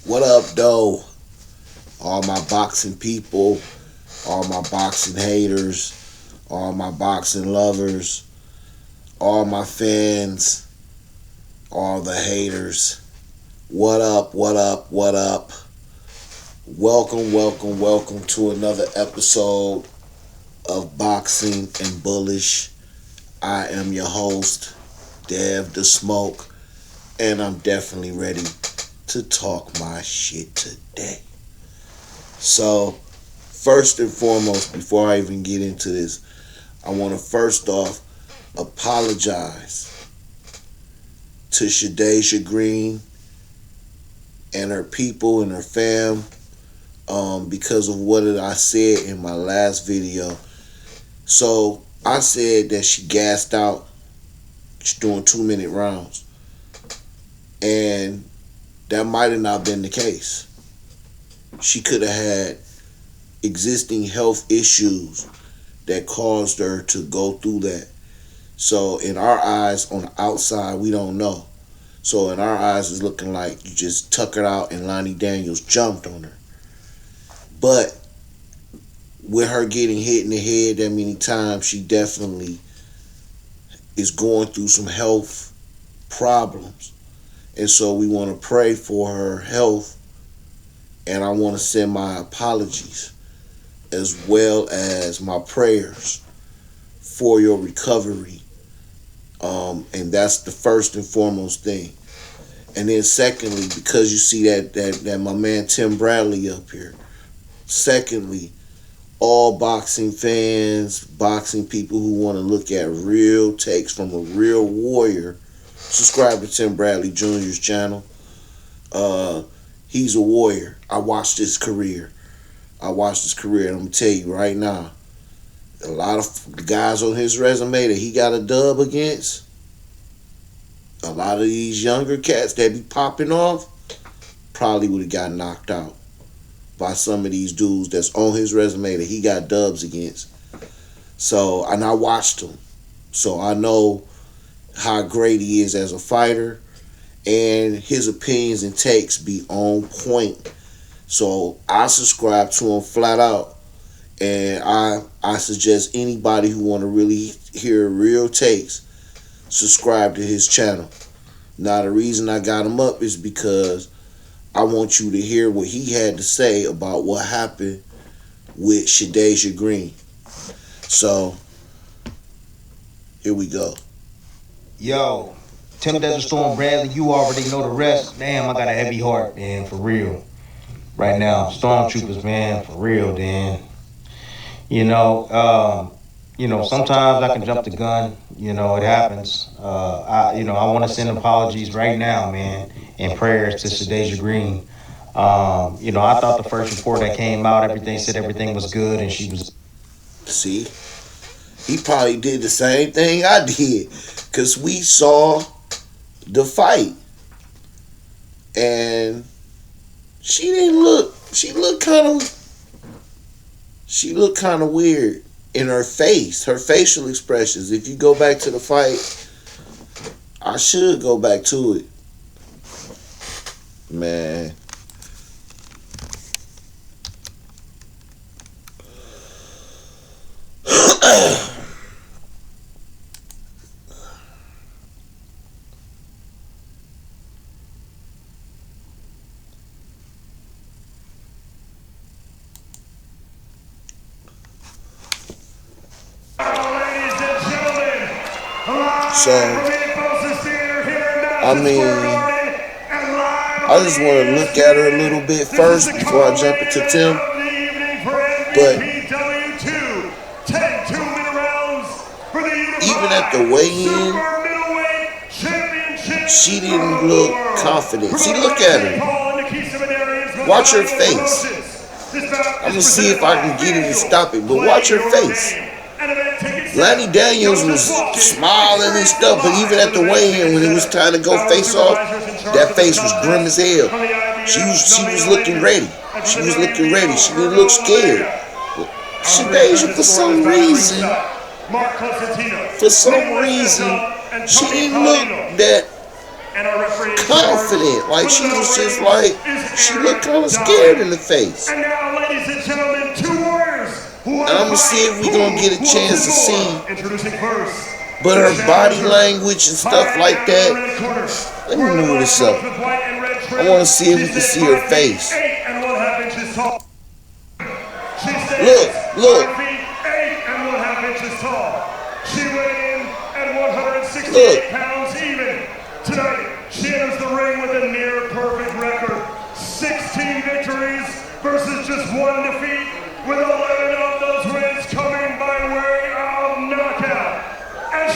What up, though? All my boxing people, all my boxing haters, all my boxing lovers, all my fans, all the haters. What up, what up, what up? Welcome to another episode of Boxing and Bullish. I am your host, Dev the Smoke, and I'm definitely ready to talk my shit today. So, first and foremost, before I even get into this, I want to first off apologize to Shadasia Green and her people and her fam because of what I said in my last video. So, I said that she gassed out. She's doing 2-minute rounds. And that might have not been the case. She could have had existing health issues that caused her to go through that. So in our eyes, on the outside, we don't know. So in our eyes, it's looking like you just tuckered out and Lonnie Daniels jumped on her. But with her getting hit in the head that many times, she definitely is going through some health problems. And so we want to pray for her health. And I want to send my apologies as well as my prayers for your recovery. And that's the first and foremost thing. And then secondly, because you see that my man Tim Bradley up here. Secondly, all boxing fans, boxing people who want to look at real takes from a real warrior, subscribe to Tim Bradley Jr.'s channel. He's a warrior. I watched his career. And I'm going to tell you right now, a lot of the guys on his resume that he got a dub against, a lot of these younger cats that be popping off, probably would have got knocked out by some of these dudes that's on his resume that he got dubs against. So, and I watched him. So I know how great he is as a fighter, and his opinions and takes be on point. So I subscribe to him flat out, and I suggest anybody who want to really hear real takes, subscribe to his channel. Now the reason I got him up is because I want you to hear what he had to say about what happened with Shadasia Green. So here we go. Yo, Tim Desert Storm Bradley, you already know the rest. Man, I got a heavy heart, man, for real. Right now, Stormtroopers, man, for real, Dan. Sometimes I can jump the gun. It happens. I want to send apologies right now, man, and prayers to Shadasia Green. I thought the first report that came out, everything said everything was good, and she was. See, he probably did the same thing I did, because we saw the fight, and she looked kind of weird in her face, her facial expressions. If you go back to the fight, I should go back to it, man. So, I just want to look at her a little bit first before I jump into Tim. But even at the weigh-in, she didn't look confident. See, look at her. Watch her face. I'm going to see if I can get her to stop it, but watch her face. Lonnie Daniels was smiling and stuff, but even at the weigh-in, when it was time to go face off, that face was grim as hell. She was looking ready. She didn't look scared. Shadasia, for some reason, she didn't look that confident. Like she was just like, she looked kind of scared in the face. And now, ladies and gentlemen, two warriors. I'm gonna see if we're gonna get a chance to see. Introducing first. But her body language and stuff like that. Let me move this up. I want to see if we can see her face. Look, look. 8.5 inches tall. She weighed in at 168 pounds even. Tonight, she enters the ring with a near perfect record. 16 victories versus just 1 defeat, with 11 of those wins coming by way of knockout. And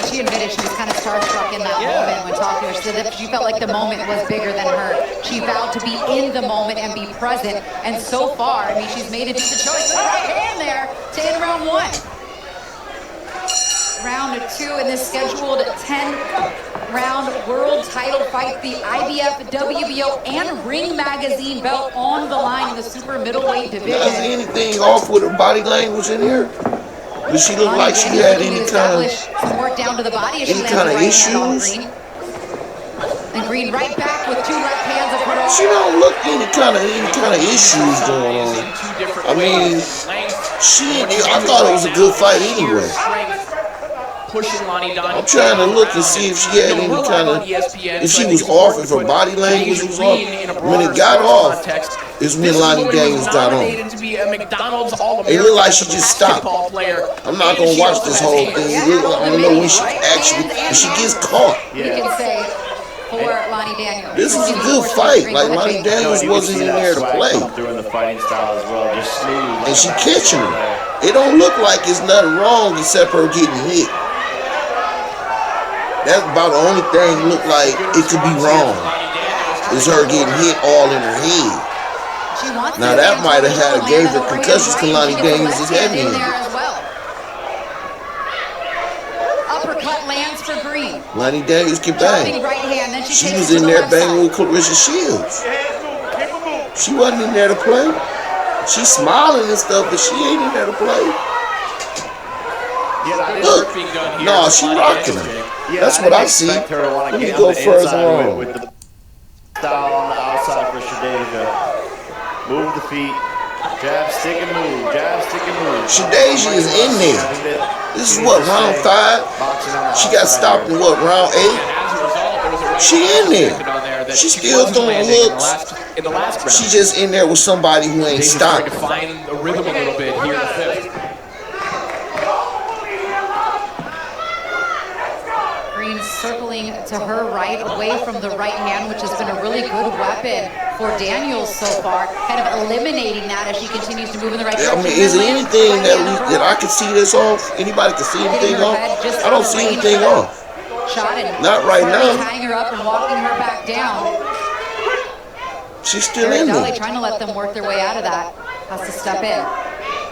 she admitted she was kind of starstruck in that moment when talking to her. She said that she felt like the moment was bigger than her. She vowed to be in the moment and be present. And so far, I mean, she's made a decent choice. With the right hand there to end round 1. Round 2 in this scheduled 10-round world title fight. The IBF, WBO, and Ring Magazine belt on the line in the super middleweight division. Is anything off with her body language in here? Does she look like she had any kind of some work down to the body? Any kind of issues? And Green right back with 2 left hands of her. She don't look any kind of issues going on. I mean, I thought it was a good fight anyway. I'm trying to look and see if she had any kind of, if she was off, if her body language was off. When it got off, is when Lonnie Daniels got on. It looked like she just stopped. I'm not gonna watch this whole thing. I don't know when she actually, if she gets caught. You can say for Lonnie Daniels. This is a good fight. Like Lonnie Daniels wasn't in there to play. And she catching her. It don't look like it's nothing wrong except her getting hit. That's about the only thing look like it could be wrong. Is her getting hit all in her head. Now that might have gave her concussions because Lonnie Daniels is heavy. Uppercut lands for Green. Lonnie Daniels can bang. Right hand, she was in there banging with Clarissa Shields. She wasn't in there to play. She's smiling and stuff, but she ain't in there to play. Look, no, she rocking her. That's what I see. Let me go further on. With the style on the outside for Shadasia. Move the feet. Jab, stick and move. Jab, stick and move. Shadasia is in there. This is what, round 5? She got stopped in what, round 8? She in there. She still throwing hooks. She just in there with somebody who ain't stopping. To find a rhythm a little bit here in the 5th. Circling to her right, away from the right hand, which has been a really good weapon for Daniels so far, kind of eliminating that as she continues to move in the right direction. I mean, is there anything that I can see this off? Anybody can see anything off? I don't see anything off. Not right now. Tying her up and walking her back down. She's still in there. Trying to let them work their way out of that. Has to step in.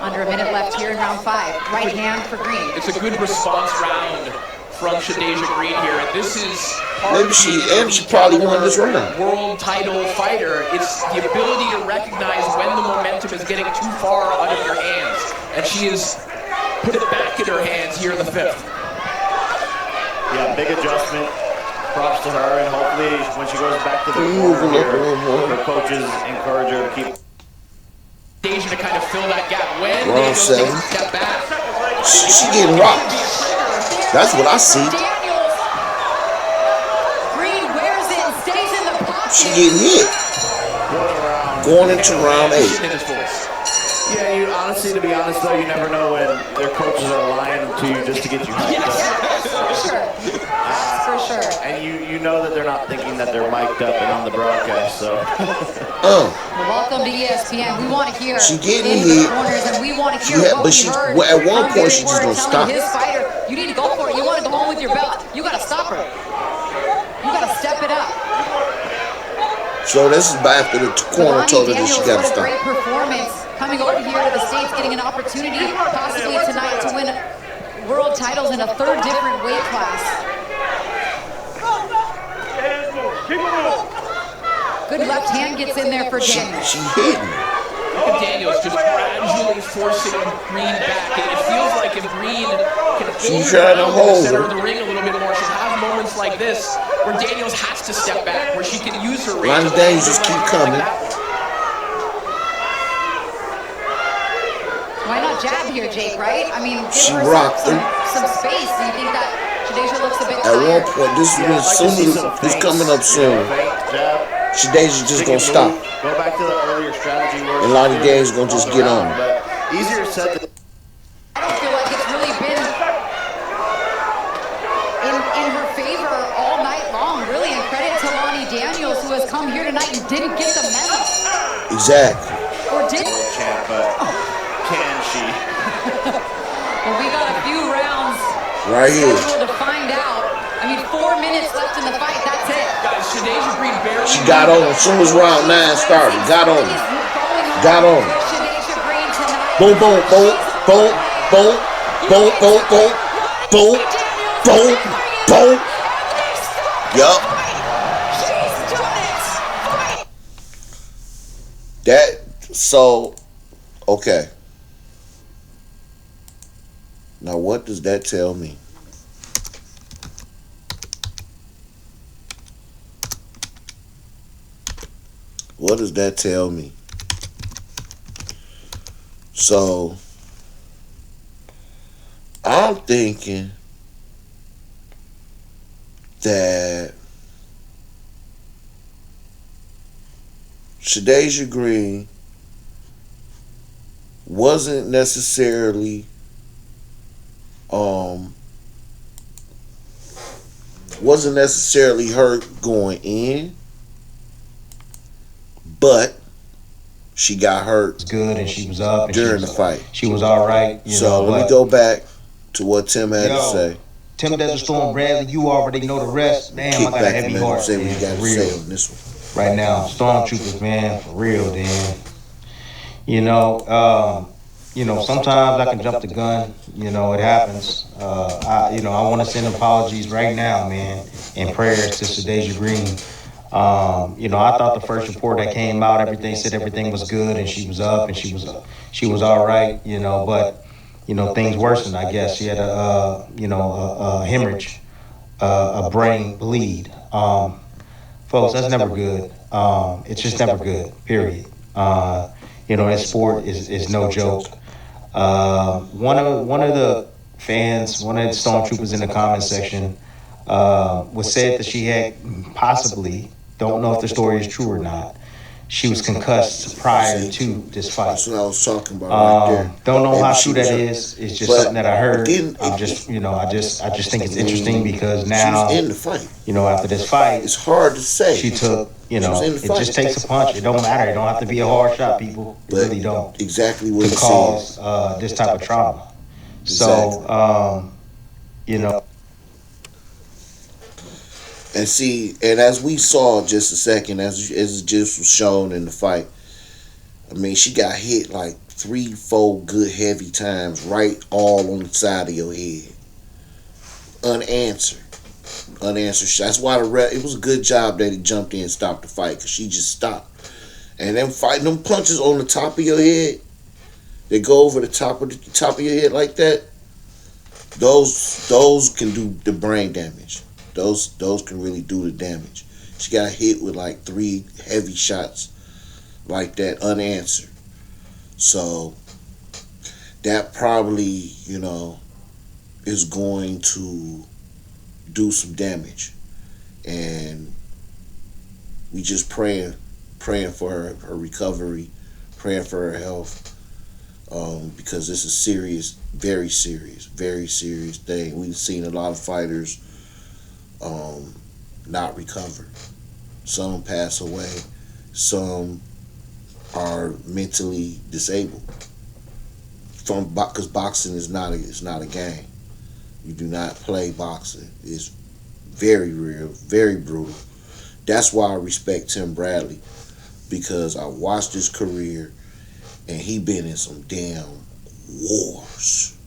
Under a minute left here in round 5. Right hand for Green. It's a good response round from Shadasia Green here, and this is maybe she probably won this round. World title fighter. It's the ability to recognize when the momentum is getting too far out of your hands, and she has put it back in her hands here in the 5th. Yeah, big adjustment. Props to her, and hopefully when she goes back to the corner here, her coaches encourage her to keep. Shadasia to kind of fill that gap when round 7. Step back. She getting rocked. That's what I see. Green wears it and stays in the pocket. She getting hit. Going into round 8. Yeah, you honestly, to be honest though, you never know when their coaches are lying to you just to get you hyped up. For sure. And you know that they're not thinking that they're mic'd up and on the broadcast, so. Welcome to ESPN. We want to hear she getting hit. And we want to hear what but she, at one point she just gonna stop. His fighter, you need to go for it. You want to go home with your belt. You got to stop her. You got to step it up. So this is after the corner told her that she got to stop. Great performance coming over here to the States, getting an opportunity possibly tonight to win world titles in a 3rd different weight class. Good left hand gets in there for Daniels. She hitting. Look at Daniels just gradually visually forcing Green back. It feels like if Green can She's hold trying to ground in the hold center her. of the ring a little bit more, she'll have moments like this where Daniels has to step back, where she can use her range. Lonnie Daniels just keep coming. Why not jab here, Jake, right? I mean, give She her rocked some her. space. Do you think that Shadasia looks a bit At one tired? point, this Yeah, I'd like to see is some it's feints, coming up soon. Feint, jab, Shadasia's just stick gonna and stop. move. Go back to the earlier strategy where And Lonnie Daniels gonna just get on her. But easier said than I don't feel like it's really been in her favor all night long, really. And credit to Lonnie Daniels, who has come here tonight and didn't get the memo. Exactly. Or did. world champ, but can she? Well, we got a few rounds Right here. scheduled to find out. I mean, 4 minutes left in the fight. That's it. Guys, Shadasia Green barely. She got on as soon as round 9 started. Got on her. Got on her. Boom, boom, boom, boom, boom, boom, boom, boom, boom, boom, boom. Yup. Okay. Now what does that tell me? What does that tell me? So, I'm thinking that Shadasia Green wasn't necessarily hurt going in, but she got hurt Good, and she was up and during the fight. She was all right. So let me go back to what Tim had to say. Tim Desert Storm Bradley, you already know the rest. Damn, Kick I got a back heavy and heart, say what man, you got for to say real. on this one. Right now, Stormtroopers, man, for real, damn. Sometimes I can jump the gun. It happens. I want to send apologies right now, man, and prayers to Shadasia Green. I thought the first report that came out, everything said everything was good and she was up and she was all right. But things worsened. I guess she had a hemorrhage, a brain bleed. Folks, that's never good. It's just never good. Period. That sport is no joke. One of the fans, one of the stormtroopers in the comment section, was said that she had possibly, don't know if the story is true or not, she was concussed prior to this fight. That's what I was talking about right there. Don't know Maybe how she true that was- is. It's just but something that I heard. again, I just think it's interesting because she now, was in the fight. after this fight, It's hard to say. she took, was in the it fight. just takes a punch. It don't matter. It don't have to be a hard shot, people. It But really don't. exactly what To he cause said. this type of trauma. Exactly. So, And see, and as we saw just a second, as it just was shown in the fight, I mean, she got hit like 3-4 good heavy times, right all on the side of your head. Unanswered shots. That's why it was a good job that he jumped in and stopped the fight, because she just stopped. And them fighting them punches on the top of your head, they go over the top of your head like that. Those can do the brain damage. Those can really do the damage. She got hit with like 3 heavy shots like that unanswered. So that probably, is going to do some damage. And we just praying for her recovery, praying for her health. Because this is serious, very serious thing. We've seen a lot of fighters not recover. Some pass away. Some are mentally disabled. Because boxing is not a game. You do not play boxing. It's very real, very brutal. That's why I respect Tim Bradley, because I watched his career and he been in some damn wars.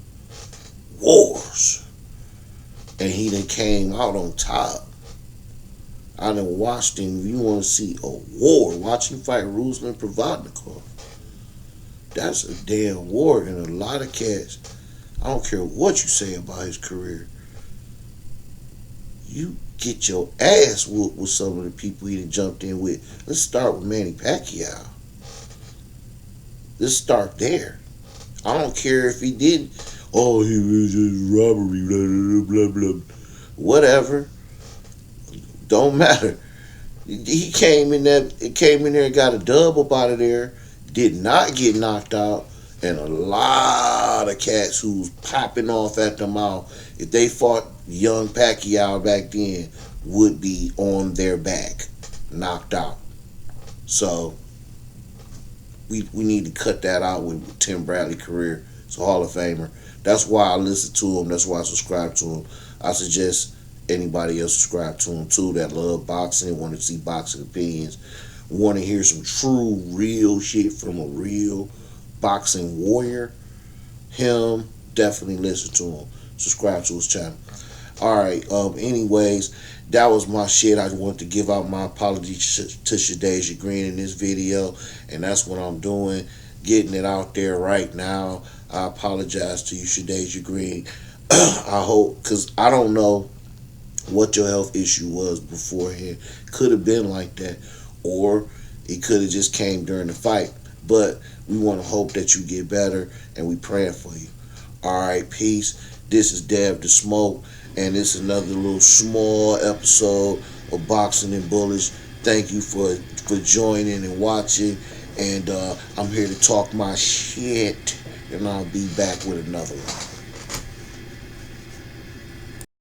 And he done came out on top. I done watched him. You want to see a war, watch him fight Ruslan Provodnikov. That's a damn war, and a lot of cats. I don't care what you say about his career. You get your ass whooped with some of the people he done jumped in with. Let's start with Manny Pacquiao. Let's start there. I don't care if he didn't. Oh, he was just robbery, blah, blah, blah, blah. Whatever. Don't matter. He came in there and got a dub up out of there. Did not get knocked out. And a lot of cats who's popping off at the mouth, if they fought young Pacquiao back then, would be on their back, knocked out. So we need to cut that out with Tim Bradley career. It's a Hall of Famer. That's why I listen to him. That's why I subscribe to him. I suggest anybody else subscribe to him too that love boxing, want to see boxing opinions, want to hear some true, real shit from a real boxing warrior. Him, definitely listen to him. Subscribe to his channel. Alright, anyways, that was my shit. I wanted to give out my apologies to Shadasia Green in this video, and that's what I'm doing, getting it out there right now. I apologize to you, Shadasia Green. I hope, because I don't know what your health issue was beforehand. Could have been like that, or it could have just came during the fight. But we want to hope that you get better, and we praying for you. Alright, peace. This is Dev the Smoke, and this is another little small episode of Boxing and Bullish. Thank you for joining and watching, and I'm here to talk my shit, and I'll be back with another one.